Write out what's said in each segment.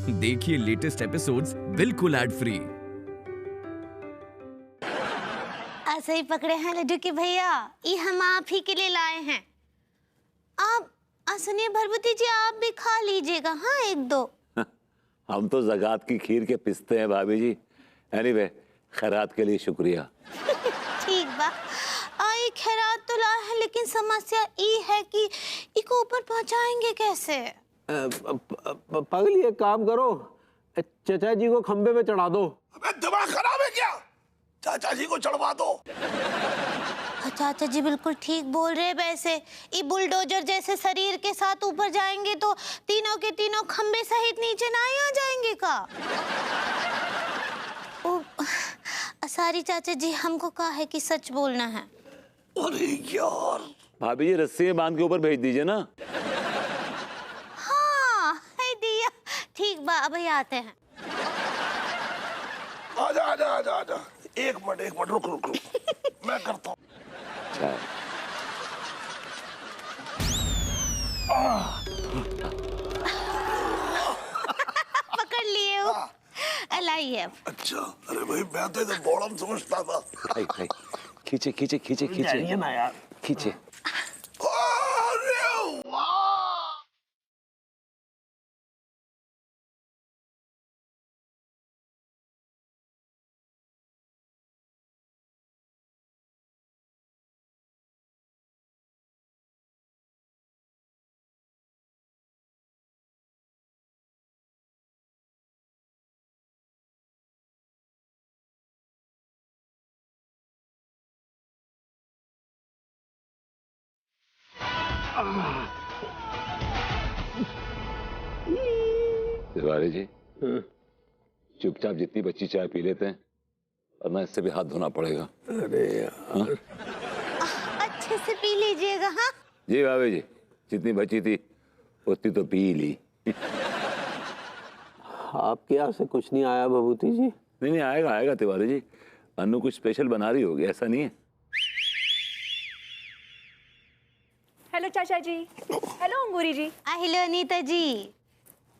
देखिए latest episodes बिल्कुल ad free. ऐसे ही पकड़े हैं लड्डू के भैया, ये हम आप ही के लिए लाए हैं। आप सुनिए भरभूति जी, आप भी खा लीजिएगा। हाँ, एक दो। हम तो ज़कात की खीर के पिसते हैं भाभी जी। एनीवे, खैरात के लिए शुक्रिया। ठीक बा। आई खैरात तो ला है, लेकिन समस्या ये है कि इसको ऊपर पहुंचाएंगे कैसे? पगली एक काम करो, चाचा जी को खंबे पे चढ़ा दो। अबे दिमाग खराब है क्या? चाचा जी को चढ़वा दो। चाचा जी बिल्कुल ठीक बोल रहे हैं। वैसे ये बुलडोजर जैसे शरीर के साथ ऊपर जाएंगे तो तीनों के तीनों खंबे सहित नीचे ना ही आ जाएंगे का? सारी चाचा जी, हमको कहा है कि सच बोलना है। अरे यार, भाभी जी रस्सी में बांध के ऊपर भेज दीजिए ना। हाँ, है दिया। ठीक बा, अभी आते हैं। आजा आजा आजा आजा। एक मिनट रुक रुक रुक। मैं करता हूँ। पकड़ लिए हो। लाइए अब। अच्छा, अरे भाई मैं तो इधर बॉडम समझता था। भाई खींचे खींचे खींचे खींचे ना यार, खींचे। अरे वाह! तिवारी जी, चुपचाप जितनी बच्ची चाय पी लेते हैं, वरना इससे भी हाथ धोना पड़ेगा। अरे यार, अच्छे से पी लीजिएगा। हाँ जी भाभी जी, जितनी बची थी उतनी तो पी ली। आपके यहाँ से कुछ नहीं आया भभूति जी? नहीं आएगा तिवारी जी। अनु कुछ स्पेशल बना रही होगी, ऐसा नहीं है? हेलो चाचा जी। हेलो अंगूरी जी। हेलो अनीता जी।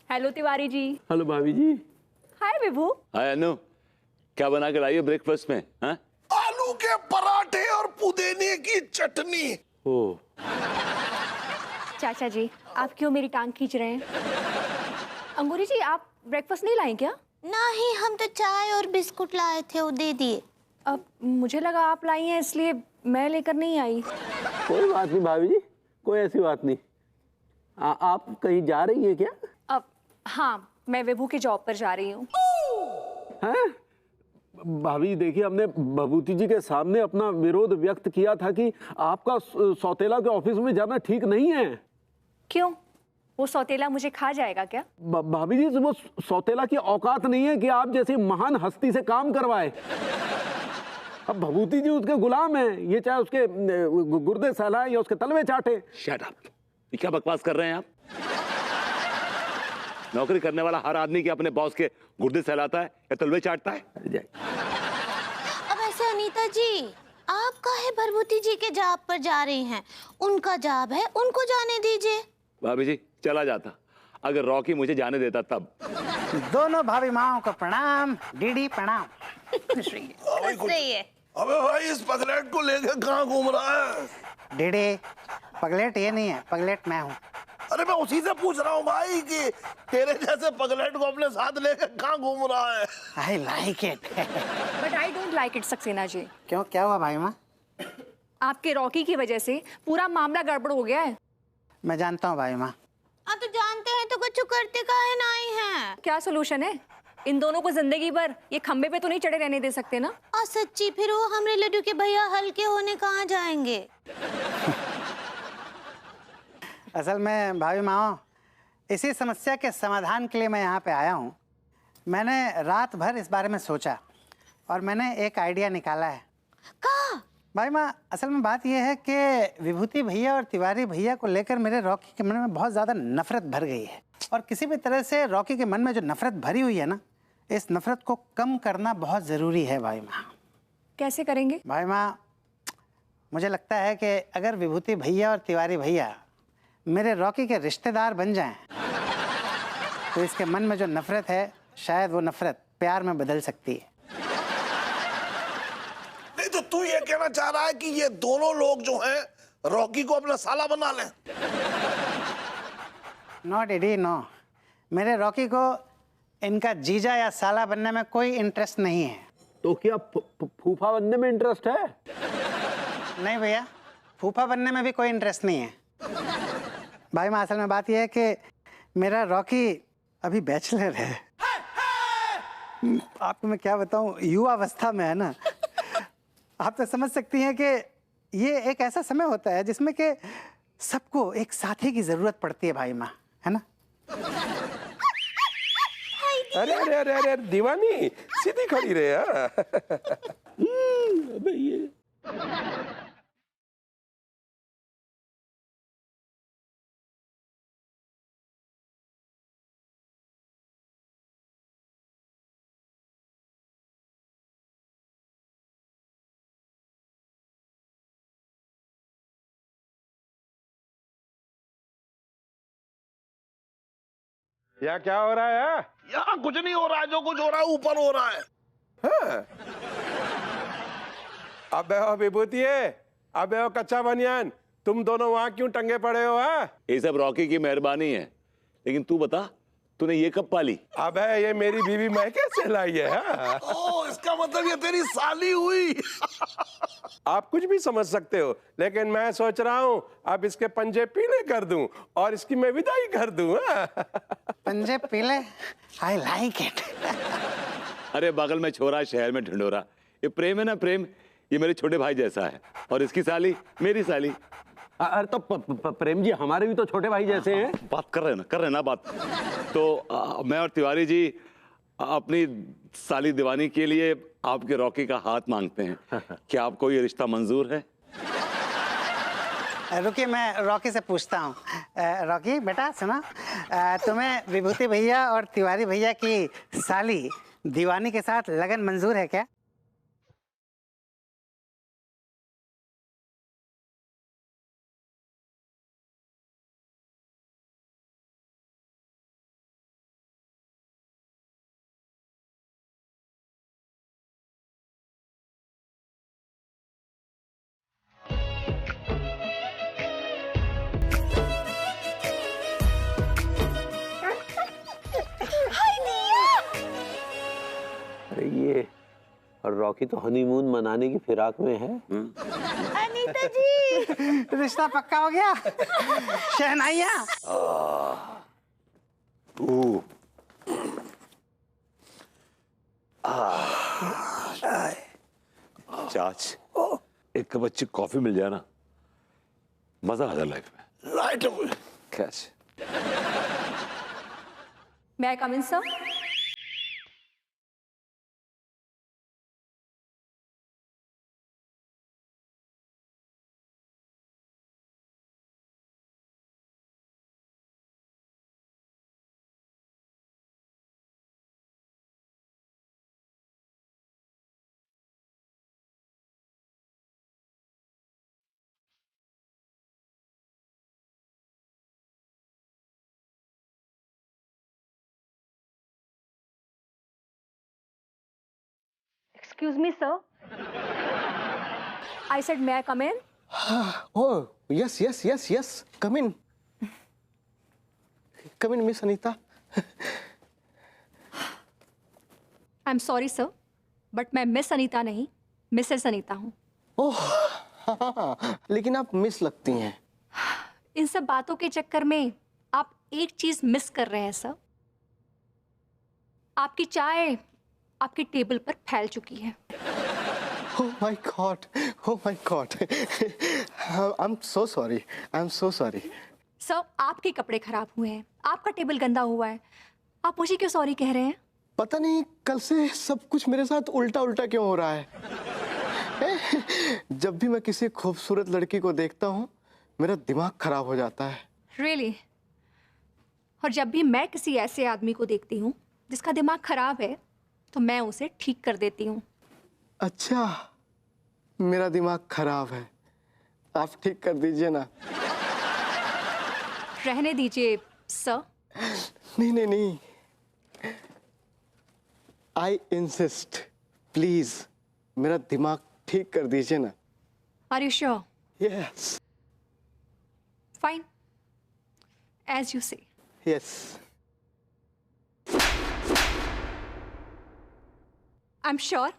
हेलो तिवारी जी। हेलो भाभी जी। हाय विभू। हाय अनु, क्या बना के लाई हो ब्रेकफास्ट में? हाँ, आलू के पराठे और पुदीने की चटनी। ओ चाचा जी, आप क्यों मेरी टांग खींच रहे हैं? अंगूरी जी, आप ब्रेकफास्ट नहीं लाए क्या? नहीं, हम तो चाय और बिस्कुट लाए थे, वो दे दिए। अब मुझे लगा आप लाई हैं, इसलिए मैं लेकर नहीं आई। कोई बात नहीं भाभी जी, कोई ऐसी बात नहीं। आप कहीं जा रही है क्या? अब हाँ, मैं विभू की जॉब पर जा रही हूँ। हैं? भाभी देखिए, हमने भभूति जी के सामने अपना विरोध व्यक्त किया था कि आपका सौतेला के ऑफिस में जाना ठीक नहीं है। क्यों? वो सौतेला मुझे खा जाएगा क्या? भाभी जी, वो सौतेला की औकात नहीं है कि आप जैसी महान हस्ती से काम करवाए। अब भभूति जी उसके गुलाम हैं, ये चाहे उसके गुर्दे सहलाए या उसके तलवे चाटे। Shut up. ये क्या बकवास कर रहे हैं आप? नौकरी करने वाला हर आदमी के अपने बॉस के गुर्दे सहलाता है या तलवे चाटता है? अब ऐसे अनीता जी, आप काहे भरभूति जी के जॉब पर जा रही हैं? उनका जॉब है, उनको जाने दीजिए। भाभी जी, चला जाता अगर रॉकी मुझे जाने देता तब। दोनों भाभी माओ को प्रणाम। डीडी प्रणाम। खुश रहिए। अबे भाई, इस पगलेट को लेकर कहाँ घूम रहा है? डीडी, पगलेट ये नहीं है, पगलेट मैं हूँ। अरे मैं उसी से पूछ रहा हूँ भाई कि तेरे जैसे पगलेट को अपने साथ लेकर कहाँ घूम रहा है? I like it. But I don't like it Saxena ji. क्यों, क्या हुआ भाई माँ? आपके रॉकी की वजह से पूरा मामला गड़बड़ हो गया है। मैं जानता हूँ भाई माँ। आप तो जानते हैं तो कुछ करते काहे नहीं हैं? क्या सोल्यूशन है? इन दोनों को जिंदगी भर ये खंबे पे तो नहीं चढ़े रहने दे सकते ना। सच्ची, फिर वो हमरे लड्डू के भैया हल्के होने कहाँ जाएंगे? असल में भाभी माँ, इसी समस्या के समाधान के लिए मैं यहाँ पे आया हूँ। मैंने रात भर इस बारे में सोचा और मैंने एक आइडिया निकाला है। कहाँ? भाई माँ, असल में बात यह है कि विभूति भैया और तिवारी भैया को लेकर मेरे रॉकी के मन में बहुत ज़्यादा नफरत भर गई है, और किसी भी तरह से रॉकी के मन में जो नफरत भरी हुई है ना, इस नफरत को कम करना बहुत ज़रूरी है भाई माँ। कैसे करेंगे? भाई माँ, मुझे लगता है कि अगर विभूति भैया और तिवारी भैया मेरे रॉकी के रिश्तेदार बन जाएं, तो इसके मन में जो नफरत है शायद वो नफरत प्यार में बदल सकती है। नहीं तो तू ये कहना चाह रहा है कि ये दोनों लोग जो हैं रॉकी को अपना साला बना लें? नो डैडी नो, मेरे रॉकी को इनका जीजा या साला बनने में कोई इंटरेस्ट नहीं है। तो क्या फूफा बनने में इंटरेस्ट है? नहीं भैया, फूफा बनने में भी कोई इंटरेस्ट नहीं है। भाई मां, असल में बात यह है कि मेरा रॉकी अभी बैचलर है। आपको मैं क्या बताऊं, युवा अवस्था में है ना। आप तो समझ सकती हैं कि ये एक ऐसा समय होता है जिसमें कि सबको एक साथी की जरूरत पड़ती है भाई माँ, है ना। अरे अरे अरे अरे दीवानी सीधी खड़ी रहे यार। अबे ये या क्या हो रहा है? यहाँ कुछ नहीं हो रहा है, जो कुछ हो रहा है ऊपर हो रहा है। हाँ? अबे हो विभूति, अबे हो कच्चा बनियान, तुम दोनों वहां क्यों टंगे पड़े हो? हाँ? ये सब रॉकी की मेहरबानी है, लेकिन तू बता तूने ये कब पाली? अबे ये मेरी बीवी मैं कैसे लाई है? हाँ? ओ, इसका मतलब ये तेरी साली हुई। आप कुछ भी समझ सकते हो, लेकिन मैं सोच रहा हूँ अब इसके पंजे पीले कर दूं और इसकी मैं विदाई कर दूं। हाँ? पंजे पीले, आई लाइक इट। अरे बगल में छोरा, शहर में ढिंडोरा, ये प्रेम है ना प्रेम। ये मेरे छोटे भाई जैसा है और इसकी साली मेरी साली। अरे तो प्रेम जी हमारे भी तो छोटे भाई जैसे हैं। बात कर रहे ना बात। तो मैं और तिवारी जी अपनी साली दीवानी के लिए आपके रॉकी का हाथ मांगते हैं। क्या आपको ये रिश्ता मंजूर है? रुकिए, मैं रॉकी से पूछता हूँ। रॉकी बेटा सुना, तुम्हें विभूति भैया और तिवारी भैया की साली दीवानी के साथ लगन मंजूर है क्या? अरे ये और रॉकी तो हनीमून मनाने की फिराक में है। अनीता जी, रिश्ता पक्का हो गया। शहनाइया। चाच, एक कप अच्छी कॉफी मिल जाए ना, मजा आ जाए लाइफ में। राइट। कैसे? May I come in, sir? Excuse me, sir. I said, may I come in? Oh, yes, yes, yes, yes. Come in. Come in, Miss Anita. I'm sorry, sir, but मैं miss Anita नहीं, Mrs Anita हूँ। ओह, हाँ, लेकिन आप miss लगती हैं। इन सब बातों के चक्कर में आप एक चीज मिस कर रहे हैं सर। आपकी चाय आपकी टेबल पर फैल चुकी है। Oh my God, oh my God. I'm so sorry. I'm so sorry. Sir, आपके कपड़े खराब हुए हैं, आपका टेबल गंदा हुआ है, आप मुझे क्यों सॉरी कह रहे हैं? पता नहीं कल से सब कुछ मेरे साथ उल्टा उल्टा क्यों हो रहा है। जब भी मैं किसी खूबसूरत लड़की को देखता हूँ मेरा दिमाग खराब हो जाता है। Really? और जब भी मैं किसी ऐसे आदमी को देखती हूँ जिसका दिमाग खराब है तो मैं उसे ठीक कर देती हूँ। अच्छा, मेरा दिमाग खराब है, आप ठीक कर दीजिए ना। रहने दीजिए सर। नहीं आई इंसिस्ट, प्लीज मेरा दिमाग ठीक कर दीजिए ना। Are you sure? Yes fine, as you say. Yes. I am sure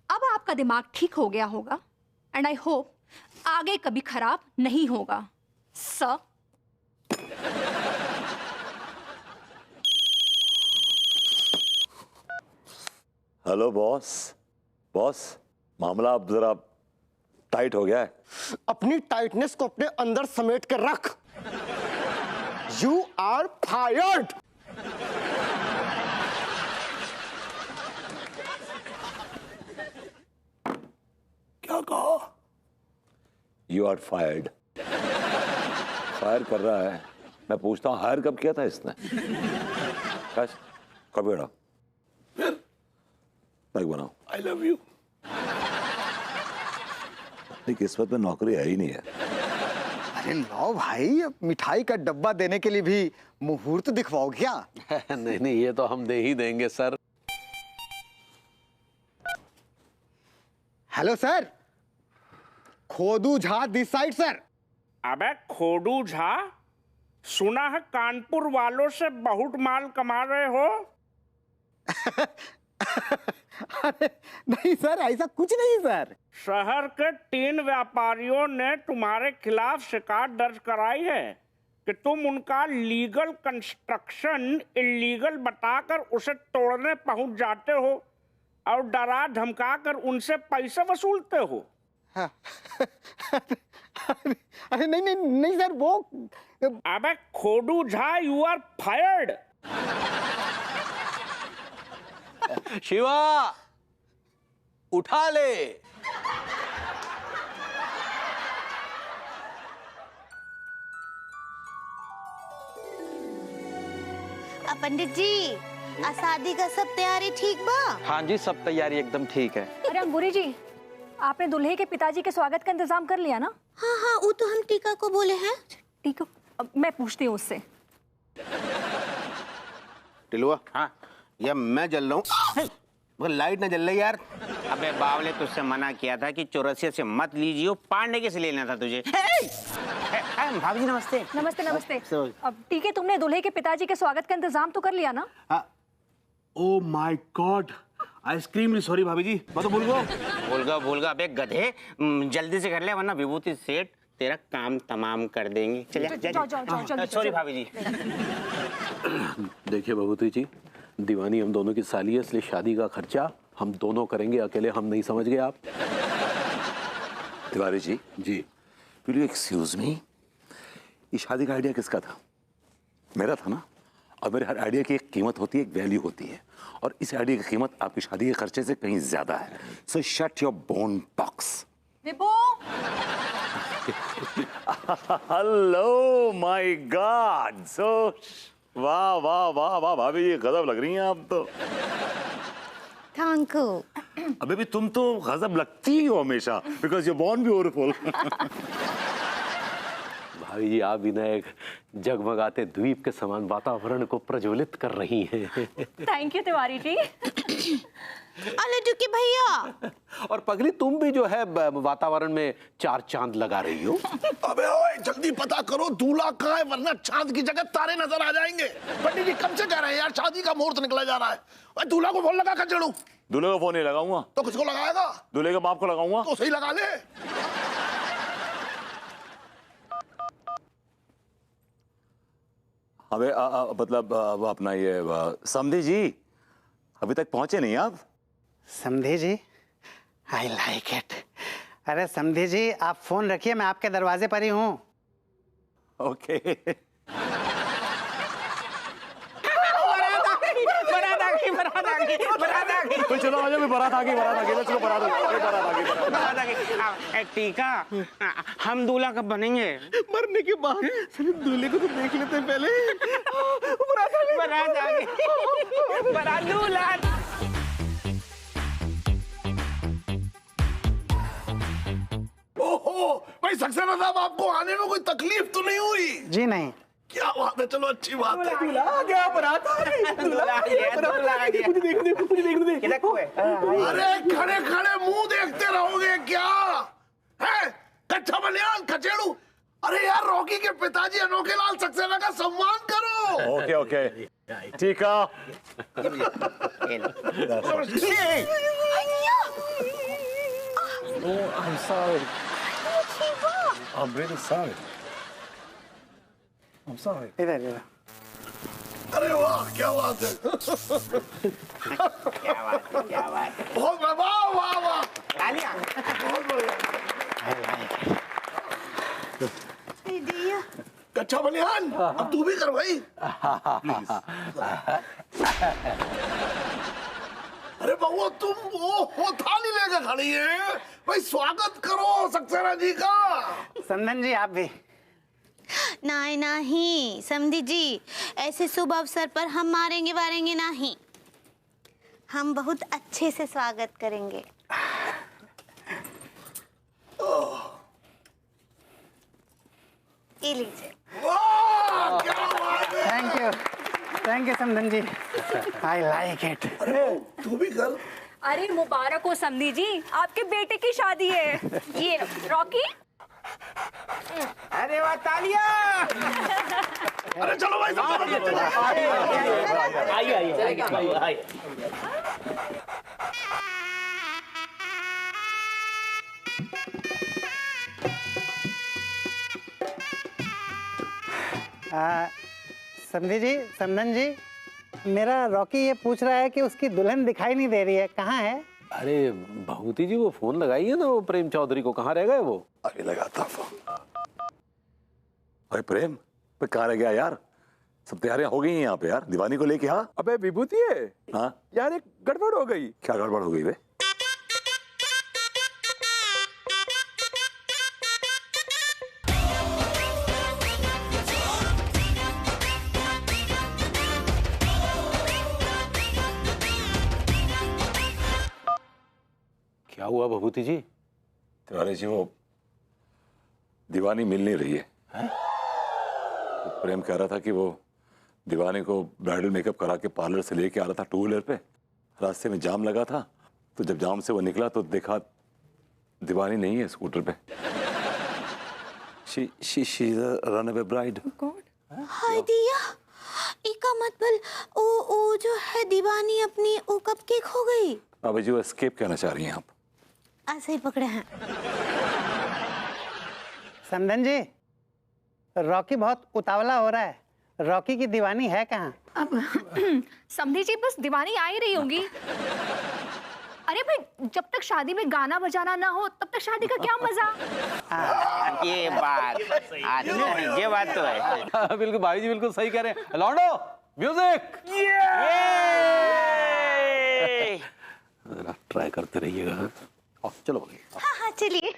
अब आपका दिमाग ठीक हो गया होगा, एंड आई होप आगे कभी खराब नहीं होगा सर। Hello boss. बॉस, मामला अब जरा टाइट हो गया है। अपनी टाइटनेस को अपने अंदर समेट कर रख। You are fired. क्या कहा? You are fired. फायर कर रहा है। मैं पूछता हूँ हायर कब किया था इसने? कब बेड़ा? बैग बनाओ। I love you. अपनी किस्मत में नौकरी है ही नहीं है। अरे लो भाई, अब मिठाई का डब्बा देने के लिए भी मुहूर्त दिखवाओ क्या? नहीं, ये तो हम दे ही देंगे sir. Hello sir, Khodu Jha this side sir. अबे खोडू झा, सुना है कानपुर वालों से बहुत माल कमा रहे हो? अरे नहीं सर, ऐसा कुछ नहीं सर। शहर के 3 व्यापारियों ने तुम्हारे खिलाफ शिकायत दर्ज कराई है कि तुम उनका लीगल कंस्ट्रक्शन इलीगल बताकर उसे तोड़ने पहुंच जाते हो और डरा धमका कर उनसे पैसे वसूलते हो। हाँ। अरे नहीं सर, वो अबे Khodu Jha, you are fired. Shiva, उठा ले। पंडित जी, शादी का सब तैयारी ठीक बा? हाँ जी, सब तैयारी एकदम ठीक है। अरे अंगूरी जी, आपने दुल्हे के पिताजी के स्वागत का इंतजाम कर लिया ना? हाँ, वो तो हम टीका को बोले हैं। टीका? अब मैं पूछती हूँ उससे। टिलुआ, हाँ, या मैं जल रहा हूँ, मगर लाइट ना जल रही यार। अबे बावले, तुझसे मना किया था कि चौरसिया से मत लीजिए, पांडे के से लेना था तुझे। भाभी जी नमस्ते। नमस्ते। अब ठीक है, तुमने दुल्हे के पिताजी के स्वागत का इंतजाम तो कर लिया ना? Oh my God, ice cream. Sorry भाभी जी, मैं तो भूल गया। अबे गधे, जल्दी से कर ले वरना विभूति सेठ तेरा काम तमाम कर देंगे। चल। सॉरी भाभी जी। देखिए विभूति जी, दीवानी हम दोनों की साली है, इसलिए शादी का खर्चा हम दोनों करेंगे, अकेले हम नहीं। समझ गए आप? Tiwari ji, will you excuse me, ये शादी का आइडिया किसका था? मेरा था ना। और मेरे हर आइडिया की एक कीमत होती है, एक वैल्यू होती है, और इस आइडिया की कीमत आपकी शादी के खर्चे से कहीं ज्यादा है। So shut your bone box. Vibhu, hello my god, so वाह वाह वाह वाह भाभी जी, गजब लग रही हैं आप तो। Thank you. अबे भी तुम तो गजब लगती हो हमेशा, बिकॉज यू बोर्न ब्यूटीफुल। भाभी जी, आप भी ना एक जगमगाते द्वीप के समान वातावरण को प्रज्वलित कर रही हैं। Thank you Tiwari ji. अले के भैया, और पगली, तुम भी जो है वातावरण में 4 चांद लगा रही हो। अबे ओए, जल्दी पता करो दूल्हा कहाँ है, वरना चांद की जगह तारे नजर आ जाएंगे। पंडित जी कब से कह रहे हैं यार, शादी का मुहूर्त निकला जा रहा है। ओए, दूल्हा को फोन लगा कर चढ़ू। दूल्हे को फोन नहीं लगाऊंगा। तो किसको लगाएगा? दूल्हे के बाप को लगाऊंगा। तो सही लगा ले। अबे मतलब अपना ये समधी जी अभी तक पहुंचे नहीं आप? समधी जी, आई लाइक इट। अरे समधी जी, आप फोन रखिए, मैं आपके दरवाजे पर ही हूँ। ओके। चलो आ जाओ, बारात आ गई। चलो बारात आ गई। टीका, हम दूल्हा कब बनेंगे? मरने के बाद सिर्फ दूल्हे को तो देख लेते हैं पहले। बारात आ गई। बारात दूल्हा। ओहो भाई सक्सेना साहब, आपको आने में कोई तकलीफ तो नहीं हुई? जी नहीं। क्या बात है, चलो अच्छी बात है। दूल्हा आ गया, बारात आ गई, दूल्हा आ गया, दूल्हा आ गया। मुझे देखने दे, मुझे देखने दे। अरे खड़े खड़े मुंह देखते रहोगे क्या है? कच्चा बलियान खचेड़ू। अरे यार, रॉकी के पिताजी अनोखे लाल सक्सेना का सम्मान करो। ओके ओके, ठीक है। Oh, I'm sorry. I'm really sorry. I'm sorry. इधर इधर। अरे वाह, क्या बात है। क्या बात है, क्या बात है। बहुत वाह वाह वाह, तालियां। बहुत बढ़िया। कच्चा बलियान, अब तू भी कर भाई। प्लीज। अरे बउआ, तुम वो थाली लेकर खड़ी है भाई, स्वागत करो सक्सेना जी का। समधन जी आप भी। नहीं नहीं समधी जी, ऐसे शुभ अवसर पर हम मारेंगे वारेंगे नहीं, हम बहुत अच्छे से स्वागत करेंगे। ये लीजिए। वाह, क्या बात है। थैंक यू समधन जी, आई लाइक इट। तू भी कर। अरे मुबारक हो समधी जी, आपके बेटे की शादी है। ये रॉकी। अरे वाह, तालियां। अरे चलो भाई, आइए। समधी जी, समधन जी, मेरा रॉकी ये पूछ रहा है कि उसकी दुल्हन दिखाई नहीं दे रही है, कहाँ है? अरे भगवती जी, वो फोन लगाई है ना वो प्रेम चौधरी को, कहाँ रह गए वो? अभी लगाता फोन। अरे प्रेम, पे कहाँ रह गया यार? सब तैयारियां हो गई हैं यहाँ पे यार, दीवानी को लेके। हाँ अबे विभूति है। हाँ यार, एक गड़बड़ हो गई। क्या गड़बड़ हो गई बे? क्या हुआ भभूति जी? तिवारी जी, वो दीवानी मिल नहीं रही है। तो प्रेम कह रहा था कि वो दीवानी को ब्राइडल मेकअप करा के पार्लर से लेके आ रहा था टू व्हीलर पे। रास्ते में जाम लगा था, तो जब जाम से वो निकला तो देखा दीवानी नहीं है स्कूटर पे। She run away bride. हाय दिया, इका मतलब ओ जो है दीवानी अपनी, वो कब के खो गई? अब जी वो एस्केप कहना चाह रही हैं आप? ऐसे ही पकड़े हैं। समधन जी, रॉकी बहुत उतावला हो रहा है, रॉकी की दीवानी है कहाँ? अब समधी जी बस दीवानी आ ही रही होंगी। अरे भाई, जब तक शादी में गाना बजाना ना हो तब तक शादी का क्या मजा? ये बात, ये बात तो है। बिल्कुल भाई जी, बिल्कुल सही कह रहे हैं। लॉन्डो, म्यूजिक। जरा ट्राई करते रहिएगा। चलो हाँ हाँ चलिए।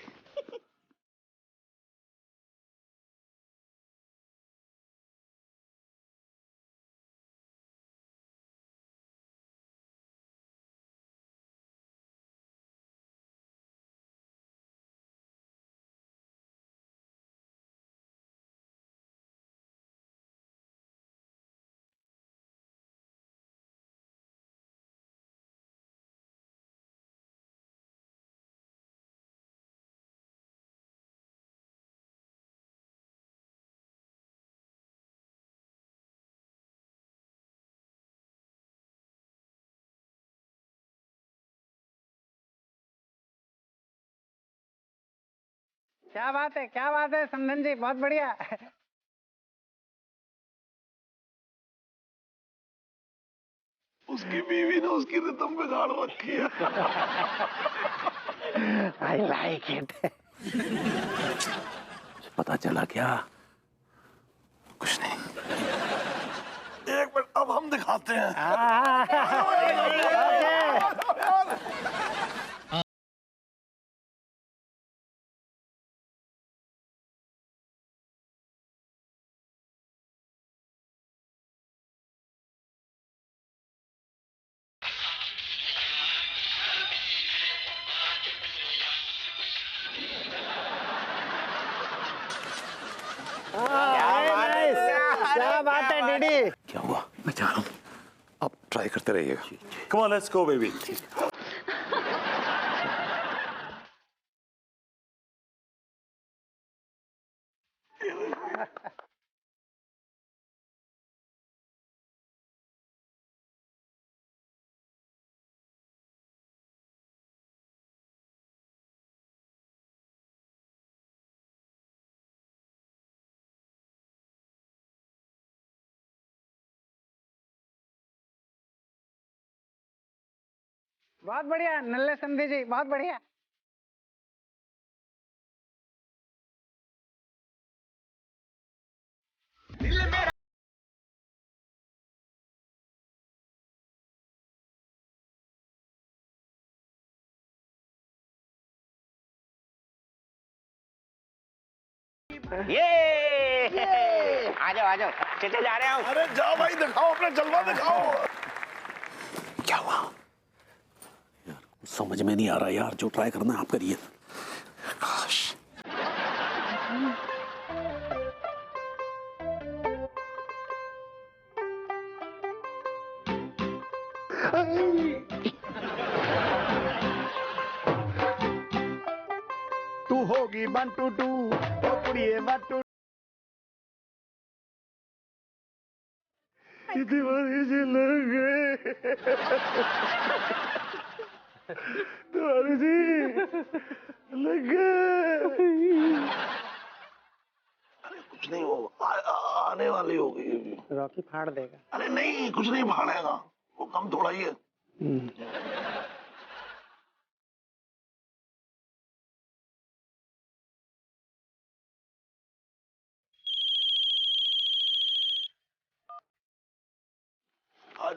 क्या बात है, क्या बात है समधन जी, बहुत बढ़िया। उसकी बीवी ने उसकी रिदम बिगाड़ रखी है। I like it. पता चला क्या? कुछ नहीं। एक मिनट, अब हम दिखाते हैं। क्या हुआ? मैं जा रहा हूँ, आप ट्राई करते रहिएगा। Come on, let's go baby. बहुत बढ़िया नल्ले संधि जी, बहुत बढ़िया। ये आ जाओ चचे जा रहे हो। अरे जाओ भाई, दिखाओ अपना जलवा दिखाओ। क्या हुआ यार? समझ में नहीं आ रहा यार, जो ट्राई करना है आप करिए। काश। तू होगी 1 2 2 ओ कुड़िए 1 2 दीवानी से लग गए। दीवानी जी लग गए। अरे कुछ नहीं होगा, आने वाली होगी। रॉकी फाड़ देगा। अरे नहीं, कुछ नहीं फाड़ेगा, वो कम थोड़ा ही है।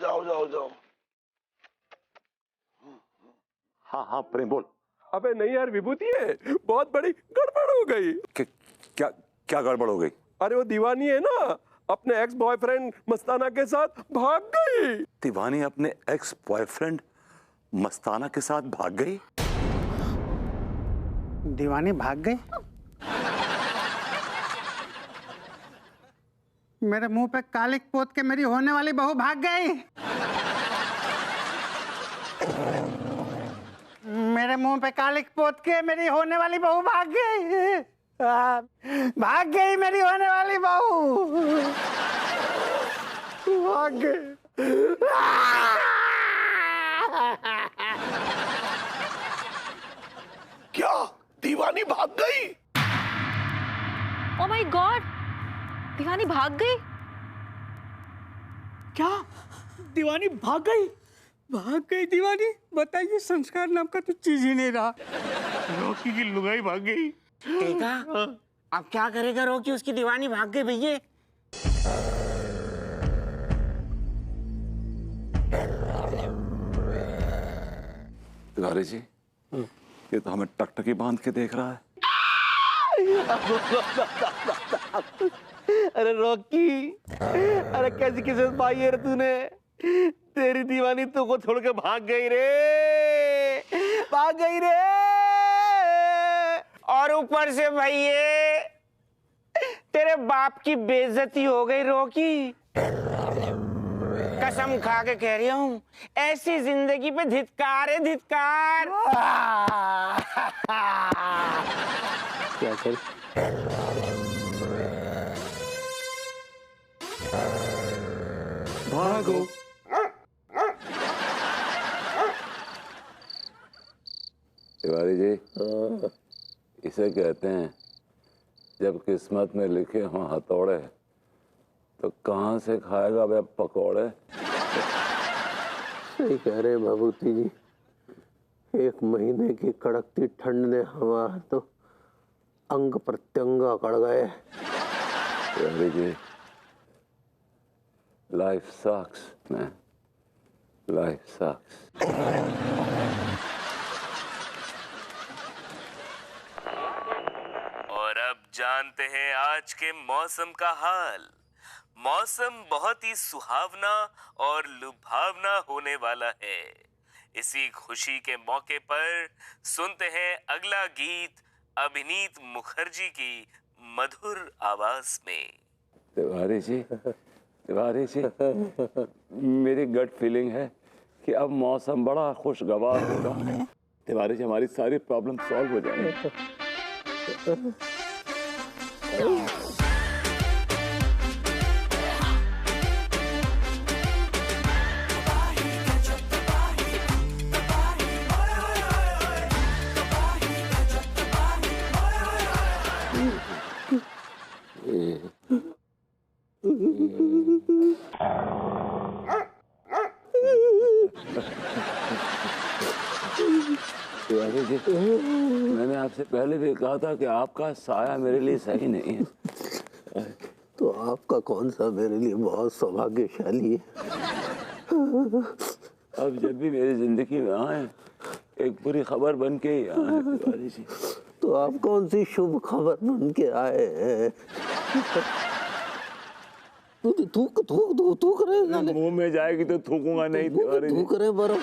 जाओ। हाँ हाँ प्रेम बोल। अबे नहीं यार विभूति है, बहुत बड़ी गड़बड़ हो गई। क्या क्या गड़बड़ हो गई? अरे वो दीवानी है ना, अपने एक्स बॉयफ्रेंड मस्ताना के साथ भाग गई। दीवानी अपने एक्स बॉयफ्रेंड मस्ताना के साथ भाग गई? दीवानी भाग गई? मेरे मुंह पे कालिक पोत के मेरी होने वाली बहू भाग गई। मेरे मुंह पे कालिक पोत के मेरी होने वाली बहू भाग गई। भाग गई मेरी होने वाली बहू, भाग गई। क्या दीवानी भाग गई? ओह माय गॉड, दीवानी भाग गई? क्या दीवानी भाग गई? भाग गई दीवानी? बताइए, संस्कार नाम का तो चीज ही नहीं रहा। रॉकी की लुगाई भाग गई। देखा, अब क्या करेगा रॉकी? उसकी दीवानी भाग गई भैया। तिवारी जी, ये तो हमें टकटकी बांध के देख रहा है। अरे रॉकी, अरे कैसी किस्मत पाई है रे तूने? तेरी दीवानी तो को छोड़ के भाग गई रे, भाग गई रे। और ऊपर से भैया तेरे बाप की बेइज्जती हो गई रॉकी। कसम खा के कह रही हूँ, ऐसी जिंदगी पे धिक्कार है, धिक्कार। क्या कर? भागो। तिवारी जी, इसे कहते हैं जब किस्मत में लिखे हों हथौड़े, तो कहाँ से खाएगा वे पकौड़े। सही कह रहे भभूति जी, 1 महीने की कड़कती ठंड ने हमारा तो अंग प्रत्यंग अकड़ गए। तिवारी जी, लाइफ सक्स मैन, लाइफ सक्स। और अब जानते हैं आज के मौसम का हाल। मौसम बहुत ही सुहावना और लुभावना होने वाला है। इसी खुशी के मौके पर सुनते हैं अगला गीत अभिनीत मुखर्जी की मधुर आवाज में। तिवारी जी, तिवारी जी, मेरी गट फीलिंग है कि अब मौसम बड़ा खुशगवार होगा। तिवारी जी, हमारी सारी प्रॉब्लम सॉल्व हो जाएंगी। तिवारी जी, मैंने आपसे पहले भी कहा था कि आपका साया मेरे लिए सही नहीं है। तो आपका कौन सा मेरे लिए बहुत सौभाग्यशाली है। अब जब भी मेरी जिंदगी में आए, एक बुरी खबर बन के ही आए तिवारी जी। तो आप कौन सी शुभ खबर बन के आए हैं? तू करे मुंह में जाएगी तो थूकूंगा नहीं तिवारी जी। तू करे बरो